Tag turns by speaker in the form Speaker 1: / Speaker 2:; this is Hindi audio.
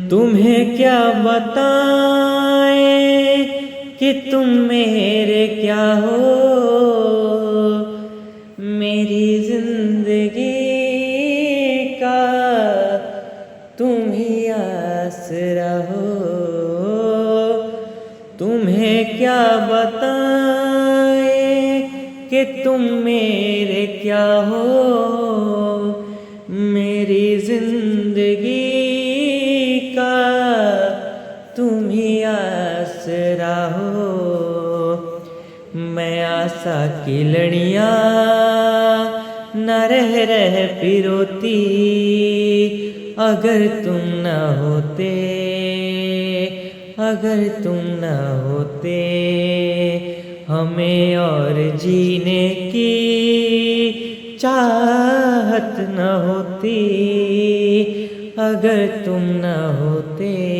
Speaker 1: तुम्हें क्या बताएं कि तुम मेरे क्या हो। मेरी जिंदगी का तुम ही आसरा हो। तुम्हें क्या बताएं कि तुम मेरे क्या हो। मेरी जिंदगी का तुम ही आसरा हो। मैं आशा की लड़ियाँ न रह पिरोती, अगर तुम न होते, अगर तुम न होते। हमें और जीने की चाहत न होती, अगर तुम न होते।